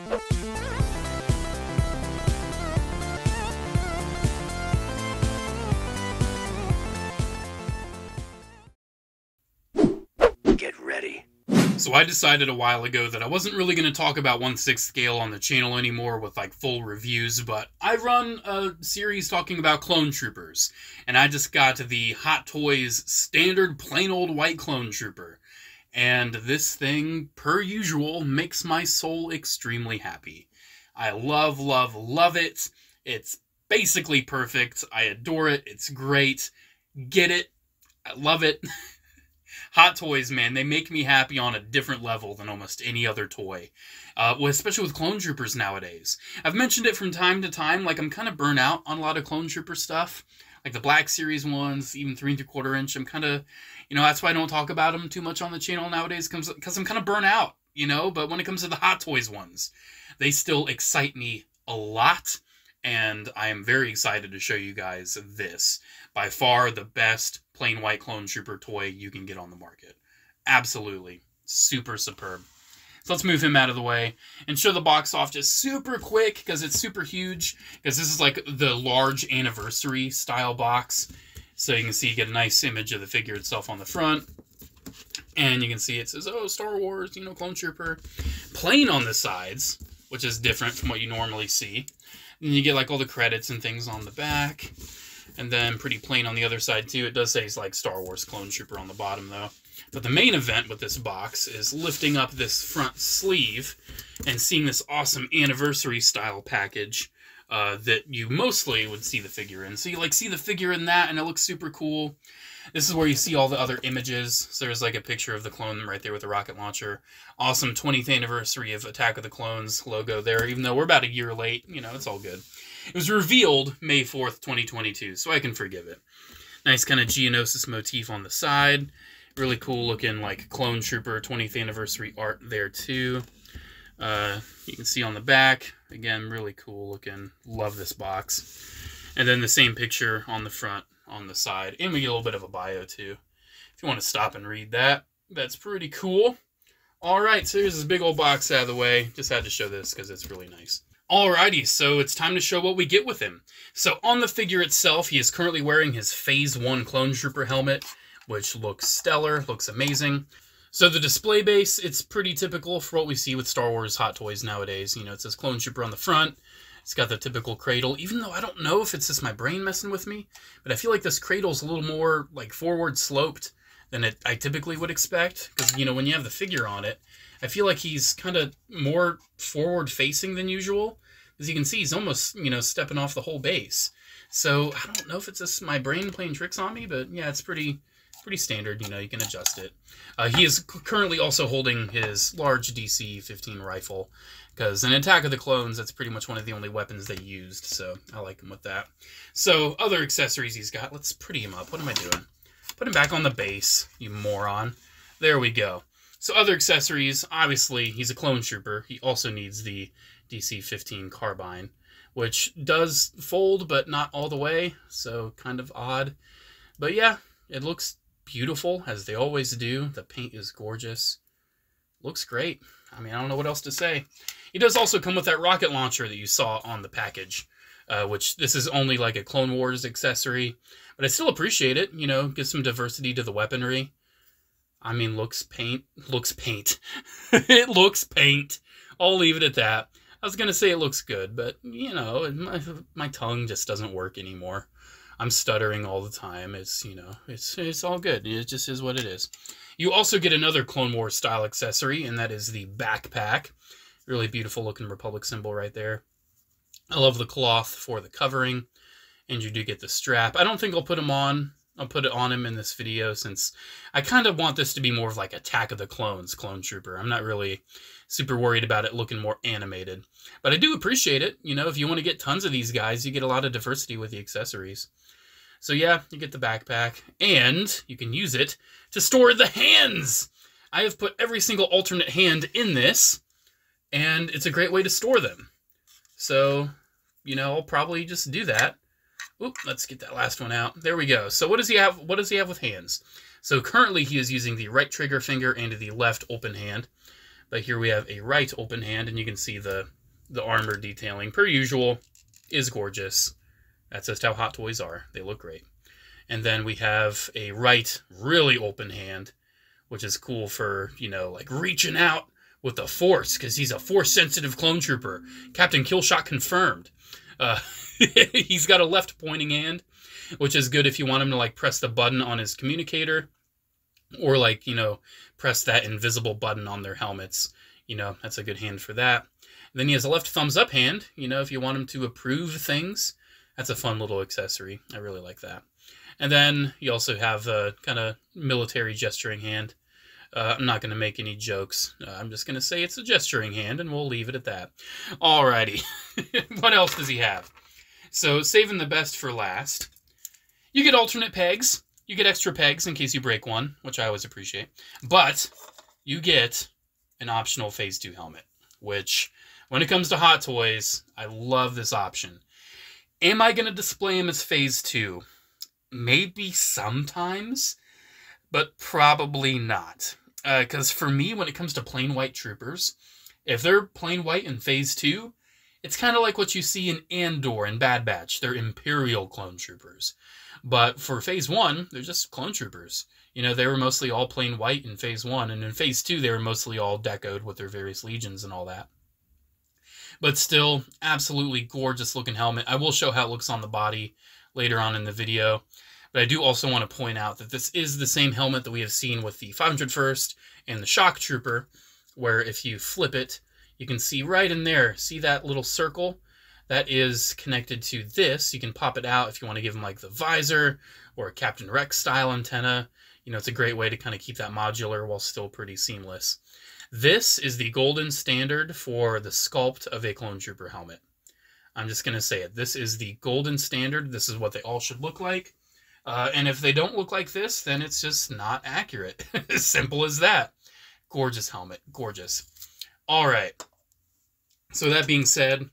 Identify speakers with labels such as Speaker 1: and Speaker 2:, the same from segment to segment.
Speaker 1: Get ready.
Speaker 2: So I decided a while ago that I wasn't really going to talk about 1/6 scale on the channel anymore with like full reviews, but I run a series talking about clone troopers, and I just got the Hot Toys standard plain old white clone trooper, and this thing, per usual, makes my soul extremely happy. I love, love, love it. It's basically perfect. I adore it. It's great. Get it. I love it. Hot Toys, man, they make me happy on a different level than almost any other toy. Especially with Clone Troopers nowadays. I've mentioned it from time to time, like I'm kind of burnt out on a lot of Clone Trooper stuff. Like the Black Series ones, even 3 3/4 inch. I'm kind of, that's why I don't talk about them too much on the channel nowadays, because I'm kind of burnt out, But when it comes to the Hot Toys ones, they still excite me a lot. And I am very excited to show you guys this. By far the best plain white Clone Trooper toy you can get on the market. Absolutely. Super superb. So let's move him out of the way and show the box off just super quick because it's super huge. Because this is like the large anniversary style box. So you can see you get a nice image of the figure itself on the front. And you can see it says, oh, Star Wars, Clone Trooper. Plain on the sides, which is different from what you normally see. And you get like all the credits and things on the back. And then pretty plain on the other side too. It does say it's like Star Wars Clone Trooper on the bottom though. But the main event with this box is lifting up this front sleeve and seeing this awesome anniversary style package that you mostly would see the figure in. So you like see the figure in that and it looks super cool. This is where you see all the other images. So there's like a picture of the clone right there with the rocket launcher. Awesome 20th anniversary of Attack of the Clones logo there, even though we're about a year late. It's all good. It was revealed May 4th, 2022, so I can forgive it. Nice kind of Geonosis motif on the side. Really cool looking like Clone Trooper 20th anniversary art there too. You can see on the back, again, really cool looking. Love this box. And then the same picture on the front, on the side. And we get a little bit of a bio too. If you want to stop and read that, that's pretty cool. Alright, so here's this big old box out of the way. Just had to show this because it's really nice. Alrighty, so it's time to show what we get with him. So on the figure itself, he is currently wearing his Phase 1 Clone Trooper helmet, which looks stellar, looks amazing. So the display base, it's pretty typical for what we see with Star Wars Hot Toys nowadays. It says Clone Trooper on the front. It's got the typical cradle, even though I don't know if it's just my brain messing with me, but I feel like this cradle's a little more like forward sloped than I typically would expect. Because, when you have the figure on it, I feel like he's kind of more forward facing than usual. As you can see, he's almost, stepping off the whole base. So I don't know if it's just my brain playing tricks on me, but yeah, it's pretty standard. You can adjust it. He is currently also holding his large DC-15 rifle, because in Attack of the Clones, that's pretty much one of the only weapons they used, so I like him with that. So, other accessories he's got. Let's pretty him up. What am I doing? Put him back on the base, you moron. There we go. So, other accessories. Obviously, he's a Clone Trooper. He also needs the DC-15 carbine, which does fold, but not all the way, so kind of odd. But yeah, it looks beautiful, as they always do. The paint is gorgeous. Looks great. I don't know what else to say. He does also come with that rocket launcher that you saw on the package, which this is only like a Clone Wars accessory, but I still appreciate it. Gives some diversity to the weaponry. Looks paint. It looks paint. I'll leave it at that. I was going to say it looks good, but, my tongue just doesn't work anymore. I'm stuttering all the time. It's all good. It just is what it is. You also get another Clone Wars style accessory, and that is the backpack. Really beautiful looking Republic symbol right there. I love the cloth for the covering, and you do get the strap. I don't think I'll put him on. I'll put it on him in this video, since I kind of want this to be more of like Attack of the Clones Clone Trooper. I'm not really super worried about it looking more animated. But I do appreciate it. If you want to get tons of these guys, you get a lot of diversity with the accessories. So yeah, you get the backpack, and you can use it to store the hands. I have put every single alternate hand in this, and it's a great way to store them. So, I'll probably just do that. Oop, let's get that last one out. There we go. So what does he have? What does he have with hands? So currently he is using the right trigger finger and the left open hand. But here we have a right open hand, and you can see the armor detailing, per usual, is gorgeous. That's just how Hot Toys are. They look great. And then we have a right really open hand, which is cool for, you know, like reaching out with the Force, because he's a Force-sensitive clone trooper. Captain Killshot confirmed. He's got a left pointing hand, which is good if you want him to, like, press the button on his communicator, or, like, you know, press that invisible button on their helmets. You know, that's a good hand for that. And then he has a left thumbs up hand, you know, if you want him to approve things. That's a fun little accessory. I really like that. And then you also have a kind of military gesturing hand. I'm not going to make any jokes. I'm just going to say it's a gesturing hand, and we'll leave it at that. Alrighty. What else does he have? So, saving the best for last. You get alternate pegs. You get extra pegs in case you break one, which I always appreciate. But you get an optional Phase 2 helmet, which, when it comes to Hot Toys, I love this option. Am I going to display him as Phase 2? Maybe sometimes, but probably not. Because for me, when it comes to plain white troopers, if they're plain white in Phase 2, it's kind of like what you see in Andor and Bad Batch. They're Imperial clone troopers. But for Phase 1, they're just clone troopers. You know, they were mostly all plain white in Phase 1, and in Phase 2, they were mostly all decoed with their various legions and all that. But still, absolutely gorgeous looking helmet. I will show how it looks on the body later on in the video. But I do also want to point out that this is the same helmet that we have seen with the 501st and the Shock Trooper, where if you flip it, you can see right in there, see that little circle? That is connected to this. You can pop it out if you want to give them like the visor or a Captain Rex style antenna. You know, it's a great way to kind of keep that modular while still pretty seamless. This is the golden standard for the sculpt of a clone trooper helmet. I'm just going to say it. This is the golden standard. This is what they all should look like. And if they don't look like this, then it's just not accurate. As simple as that. Gorgeous helmet. Gorgeous. All right. So that being said,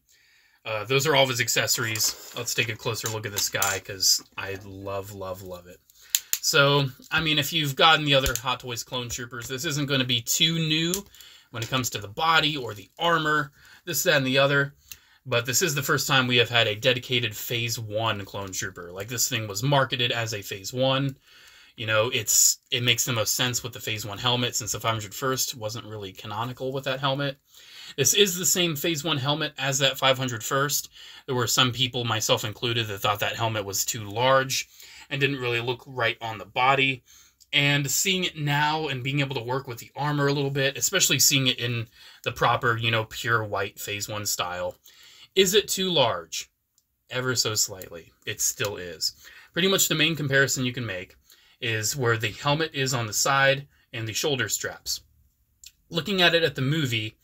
Speaker 2: those are all of his accessories. Let's take a closer look at this guy because I love, love, love it. So, I mean, if you've gotten the other Hot Toys clone troopers, this isn't going to be too new when it comes to the body or the armor, this, that, and the other. But this is the first time we have had a dedicated Phase 1 clone trooper. Like, this thing was marketed as a Phase 1. You know, it makes the most sense with the Phase 1 helmet, since the 501st wasn't really canonical with that helmet. This is the same Phase 1 helmet as that 501st. There were some people, myself included, that thought that helmet was too large and didn't really look right on the body. And seeing it now and being able to work with the armor a little bit, especially seeing it in the proper, you know, pure white Phase 1 style. Is it too large? Ever so slightly. It still is. Pretty much the main comparison you can make is where the helmet is on the side and the shoulder straps. Looking at it at the movie,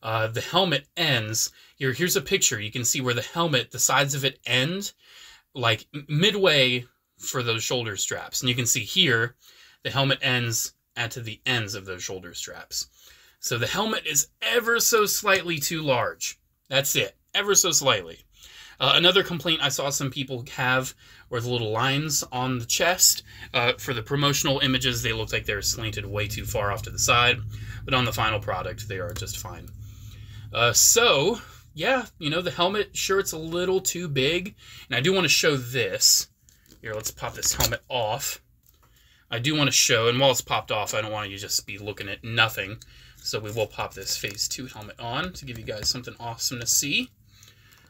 Speaker 2: the helmet ends. Here's a picture. You can see where the helmet, the sides of it end, like midway for those shoulder straps. And you can see here, the helmet ends at the ends of those shoulder straps. So the helmet is ever so slightly too large. That's it. Ever so slightly. Another complaint I saw some people have were the little lines on the chest. For the promotional images, they look like they're slanted way too far off to the side. But on the final product, they are just fine. So, yeah, you know, the helmet, sure, it's a little too big. And I do want to show this. Here, let's pop this helmet off. I do want to show, and while it's popped off, I don't want you to just be looking at nothing. So we will pop this Phase 2 helmet on to give you guys something awesome to see.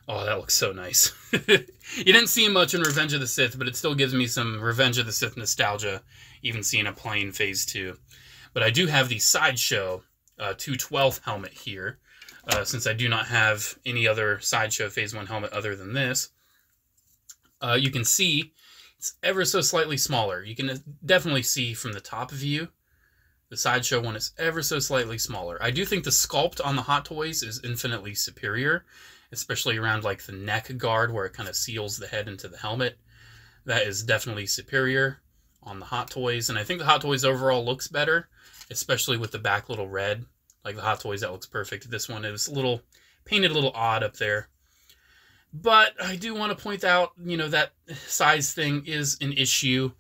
Speaker 2: Oh, that looks so nice. You didn't see much in Revenge of the Sith, but it still gives me some Revenge of the Sith nostalgia, even seeing a plain Phase 2. But I do have the Sideshow 212 helmet here, since I do not have any other Sideshow Phase 1 helmet other than this. You can see it's ever so slightly smaller. You can definitely see from the top view, the Sideshow one is ever so slightly smaller. I do think the sculpt on the Hot Toys is infinitely superior, especially around like the neck guard where it kind of seals the head into the helmet. That is definitely superior on the Hot Toys. And I think the Hot Toys overall looks better, especially with the back little red. Like the Hot Toys, that looks perfect. This one is a little painted a little odd up there. But I do want to point out, you know, that size thing is an issue.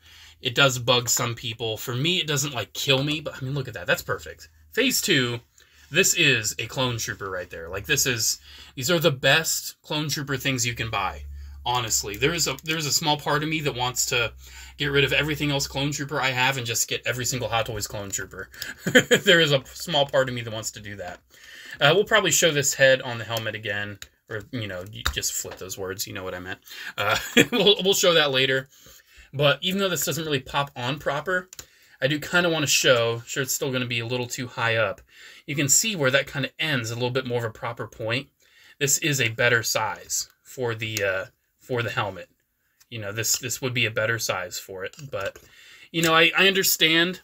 Speaker 2: It does bug some people. For me, it doesn't, like, kill me. But, I mean, look at that. That's perfect. Phase 2, This is a clone trooper right there. Like, these are the best clone trooper things you can buy. Honestly, there's a small part of me that wants to get rid of everything else clone trooper I have and just get every single Hot Toys clone trooper. There is a small part of me that wants to do that. We'll probably show this head on the helmet again, or, you know, you just flip those words, you know what I meant. We'll show that later. But even though this doesn't really pop on proper, I do kind of want to show, sure it's still going to be a little too high up. You can see where that kind of ends a little bit more of a proper point. This is a better size for the helmet. You know, this would be a better size for it. But, you know, I understand.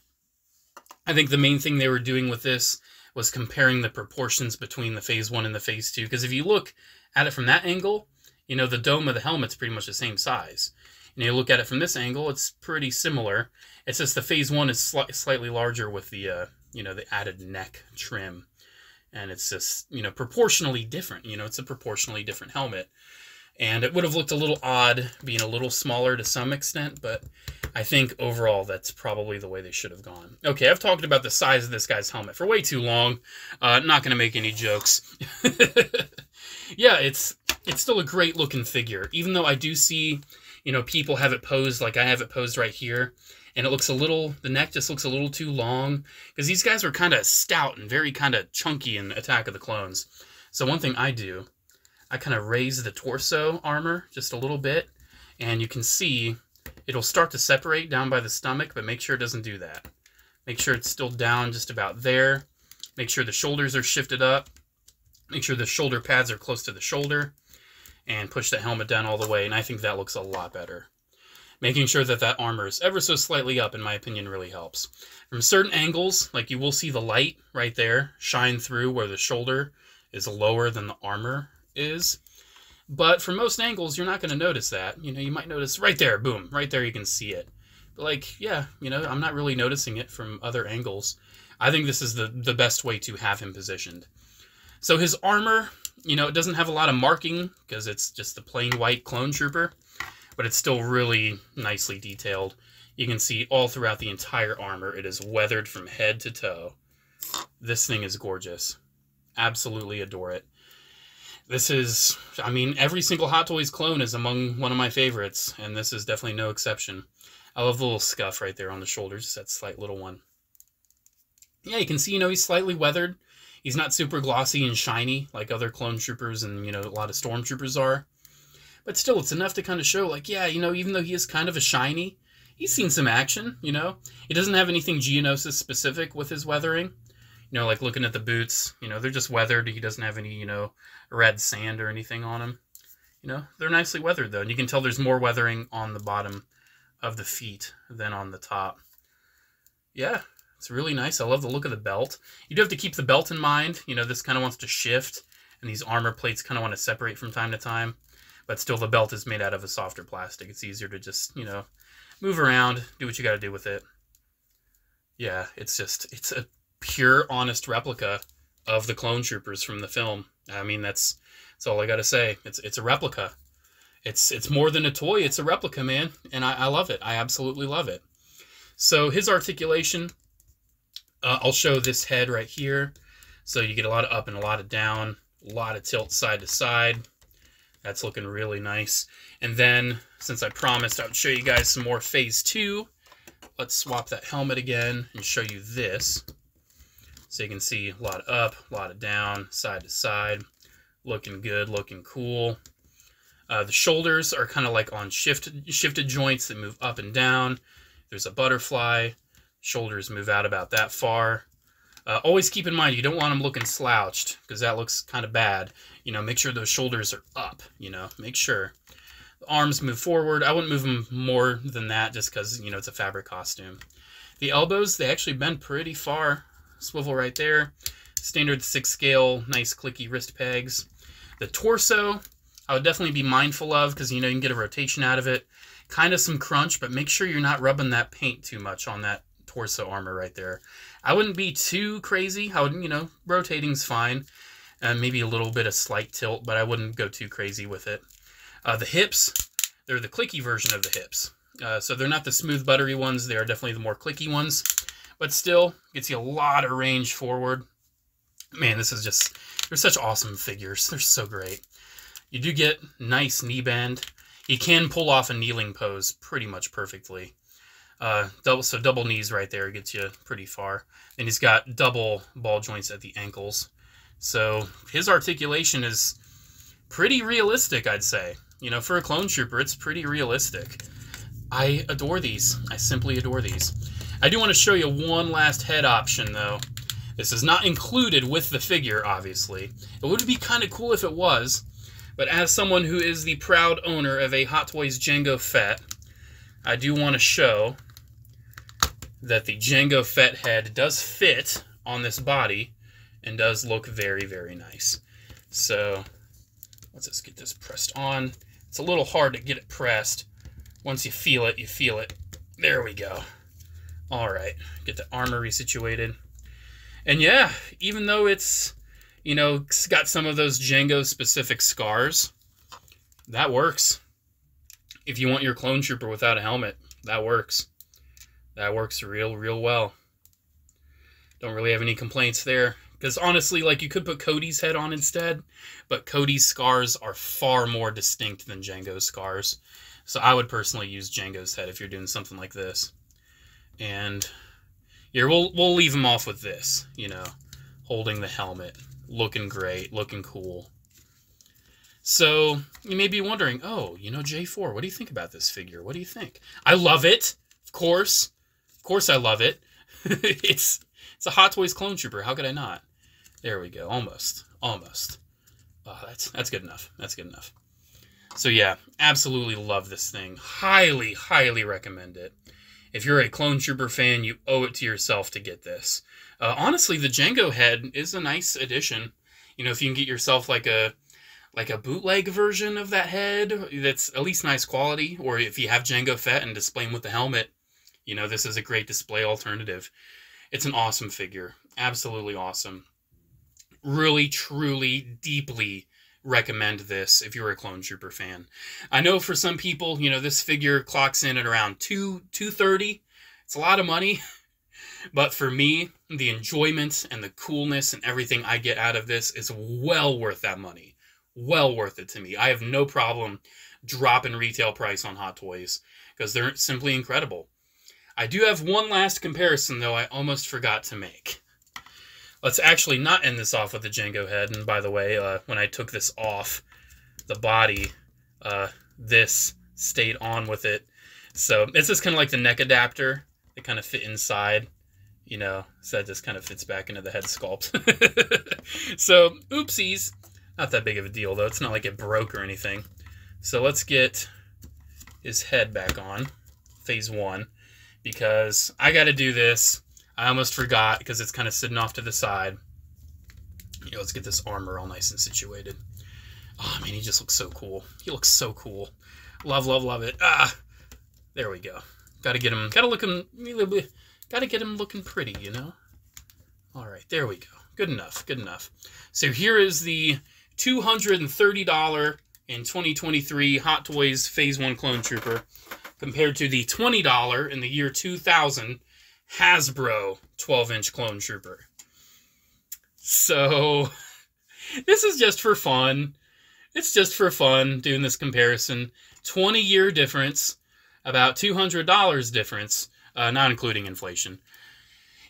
Speaker 2: I think the main thing they were doing with this was comparing the proportions between the Phase 1 and the Phase 2. Because if you look at it from that angle, you know, the dome of the helmet's pretty much the same size. And you look at it from this angle, it's pretty similar. It's just the Phase 1 is slightly larger with the, you know, the added neck trim. And it's just, you know, proportionally different. You know, it's a proportionally different helmet. And it would have looked a little odd being a little smaller to some extent, but I think overall that's probably the way they should have gone. Okay, I've talked about the size of this guy's helmet for way too long. Not going to make any jokes. Yeah, it's still a great looking figure, even though I do see, you know, people have it posed like I have it posed right here, and it looks a little, the neck just looks a little too long, because these guys were kind of stout and very kind of chunky in Attack of the Clones. So one thing I do, I kind of raise the torso armor just a little bit, and you can see it'll start to separate down by the stomach, but make sure it doesn't do that. Make sure it's still down just about there. Make sure the shoulders are shifted up. Make sure the shoulder pads are close to the shoulder, and push the helmet down all the way, and I think that looks a lot better. Making sure that that armor is ever so slightly up, in my opinion, really helps. From certain angles, like you will see the light right there shine through where the shoulder is lower than the armor is. But from most angles, you're not going to notice that. You know, you might notice right there, boom, right there you can see it. But like, yeah, you know, I'm not really noticing it from other angles. I think this is the best way to have him positioned. So his armor, you know, it doesn't have a lot of marking because it's just the plain white clone trooper, but it's still really nicely detailed. You can see all throughout the entire armor, it is weathered from head to toe. This thing is gorgeous. Absolutely adore it. This is, I mean, every single Hot Toys clone is among one of my favorites, and this is definitely no exception. I love the little scuff right there on the shoulders, that slight little one. Yeah, you can see, you know, he's slightly weathered. He's not super glossy and shiny like other clone troopers and, you know, a lot of stormtroopers are. But still, it's enough to kind of show, like, yeah, you know, even though he is kind of a shiny, he's seen some action, you know. He doesn't have anything Geonosis specific with his weathering. You know, like looking at the boots, you know, they're just weathered. He doesn't have any, you know, red sand or anything on him. You know, they're nicely weathered, though. And you can tell there's more weathering on the bottom of the feet than on the top. Yeah, it's really nice. I love the look of the belt. You do have to keep the belt in mind. You know, this kind of wants to shift, and these armor plates kind of want to separate from time to time. But still, the belt is made out of a softer plastic. It's easier to just, you know, move around, do what you got to do with it. Yeah, it's a pure, honest replica of the clone troopers from the film. I mean, that's all I got to say. It's a replica. It's more than a toy. It's a replica, man. And I love it. I absolutely love it. So his articulation, I'll show this head right here. So you get a lot of up and a lot of down, a lot of tilt side to side. That's looking really nice. And then, since I promised I would show you guys some more Phase 2, let's swap that helmet again and show you this. So you can see a lot of up, a lot of down, side to side. Looking good, looking cool. The shoulders are kind of like on shifted joints that move up and down. There's a butterfly. Shoulders move out about that far. Always keep in mind, you don't want them looking slouched, because that looks kind of bad. You know, make sure those shoulders are up, you know, make sure. The arms move forward. I wouldn't move them more than that, just because, you know, it's a fabric costume. The elbows, they actually bend pretty far. Swivel right there. Standard 6 scale, nice clicky wrist pegs. The torso, I would definitely be mindful of, because, you know, you can get a rotation out of it. Kind of some crunch, but make sure you're not rubbing that paint too much on that torso armor right there. I wouldn't be too crazy. I wouldn't, you know, rotating's fine. Maybe a little bit of slight tilt, but I wouldn't go too crazy with it. The hips, they're the clicky version of the hips. So they're not the smooth, buttery ones. They are definitely the more clicky ones. But still, gets you a lot of range forward. Man, this is just, they're such awesome figures. They're so great. You do get nice knee bend. He can pull off a kneeling pose pretty much perfectly. Double knees right there gets you pretty far. And he's got double ball joints at the ankles. So his articulation is pretty realistic, I'd say. You know, for a clone trooper, it's pretty realistic. I adore these. I simply adore these. I do want to show you one last head option, though. This is not included with the figure, obviously. It would be kind of cool if it was, but as someone who is the proud owner of a Hot Toys Jango Fett, I do want to show that the Jango Fett head does fit on this body and does look very, very nice. So let's just get this pressed on. It's a little hard to get it pressed. Once you feel it, you feel it. There we go. All right, get the armor resituated. And yeah, even though it's, you know, it's got some of those Jango-specific scars, that works. If you want your clone trooper without a helmet, that works. That works real well. Don't really have any complaints there. Because honestly, like, you could put Cody's head on instead, but Cody's scars are far more distinct than Jango's scars. So I would personally use Jango's head if you're doing something like this. And here, we'll leave him off with this, you know, holding the helmet, looking great, looking cool. So you may be wondering, oh, you know, J4, what do you think about this figure? What do you think? I love it, of course. Of course I love it. It's a Hot Toys clone trooper. How could I not? There we go. Almost. Almost. Oh, that's good enough. That's good enough. So yeah, absolutely love this thing. Highly, highly recommend it. If you're a clone trooper fan, you owe it to yourself to get this. Honestly, the Jango head is a nice addition. You know, if you can get yourself like a bootleg version of that head that's at least nice quality, or if you have Jango Fett and display him with the helmet, you know, this is a great display alternative. It's an awesome figure. Absolutely awesome. Really, truly, deeply recommend this if you're a clone trooper fan. I know for some people, you know, this figure clocks in at around $230. It's a lot of money, but for me, the enjoyment and the coolness and everything I get out of this is well worth that money. Well worth it to me. I have no problem dropping retail price on Hot Toys because they're simply incredible. I do have one last comparison, though, I almost forgot to make. Let's actually not end this off with the Jango head. And by the way, when I took this off the body, this stayed on with it. So it's just kind of like the neck adapter. They kind of fit inside, you know, so that just kind of fits back into the head sculpt. So, oopsies. Not that big of a deal, though. It's not like it broke or anything. So let's get his head back on, phase 1, because I got to do this. I almost forgot because it's kind of sitting off to the side. You know, let's get this armor all nice and situated. Oh, man, he just looks so cool. He looks so cool. Love, love, love it. Ah, there we go. Got to get him, got to get him looking pretty, you know? All right, there we go. Good enough, good enough. So here is the $230 in 2023 Hot Toys Phase 1 Clone Trooper compared to the $20 in the year 2000 Hasbro 12-inch Clone Trooper. So, this is just for fun. It's just for fun doing this comparison. 20-year difference, about $200 difference, not including inflation.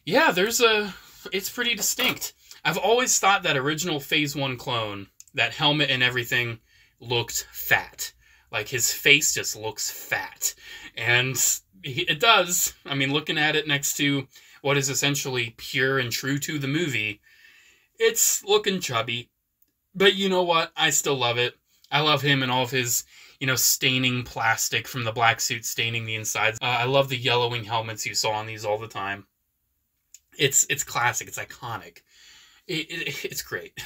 Speaker 2: Yeah, it's pretty distinct. I've always thought that original Phase 1 clone, that helmet and everything, looked fat. Like, his face just looks fat. And it does. I mean, looking at it next to what is essentially pure and true to the movie, it's looking chubby. But you know what? I still love it. I love him and all of his, you know, staining plastic from the black suit staining the insides. I love the yellowing helmets you saw on these all the time. It's classic. It's iconic. It's great,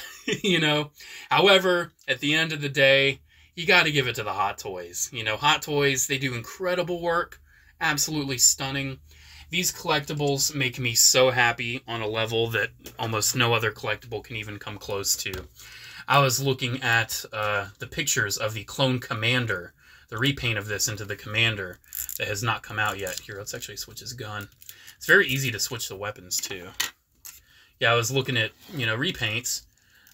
Speaker 2: you know. However, at the end of the day, you got to give it to the Hot Toys. You know, Hot Toys, they do incredible work. Absolutely stunning. These collectibles make me so happy on a level that almost no other collectible can even come close to. I was looking at the pictures of the Clone Commander, the repaint of this into the Commander that has not come out yet. Here, let's actually switch his gun. It's very easy to switch the weapons, too. Yeah, I was looking at, repaints.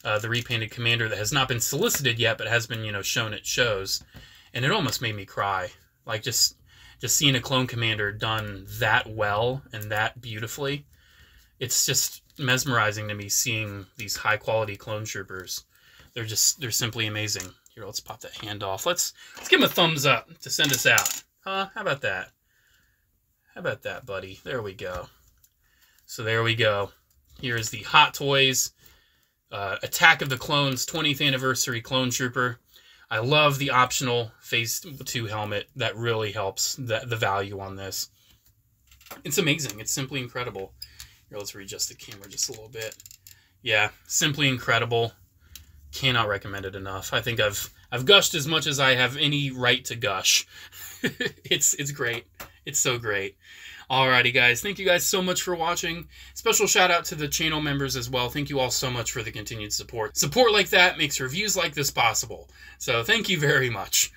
Speaker 2: The repainted Commander that has not been solicited yet, but has been, shown at shows. And it almost made me cry. Like, just seeing a clone Commander done that well and that beautifully. It's just mesmerizing to me seeing these high-quality clone troopers. They're simply amazing. Here, let's pop that hand off. Let's give him a thumbs up to send us out. Huh? How about that? How about that, buddy? There we go. So there we go. Here's the Hot Toys Attack of the Clones 20th Anniversary Clone Trooper. I love the optional Phase 2 helmet. That really helps the value on this. It's amazing. It's simply incredible. Here, let's readjust the camera just a little bit. Yeah, simply incredible. Cannot recommend it enough. I think I've gushed as much as I have any right to gush. It's great. It's so great. Alrighty, guys. Thank you guys so much for watching. Special shout out to the channel members as well. Thank you all so much for the continued support. Support like that makes reviews like this possible. So thank you very much.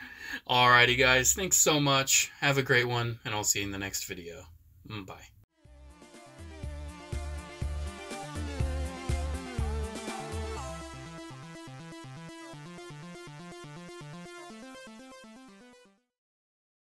Speaker 2: Alrighty, guys. Thanks so much. Have a great one, and I'll see you in the next video. Bye.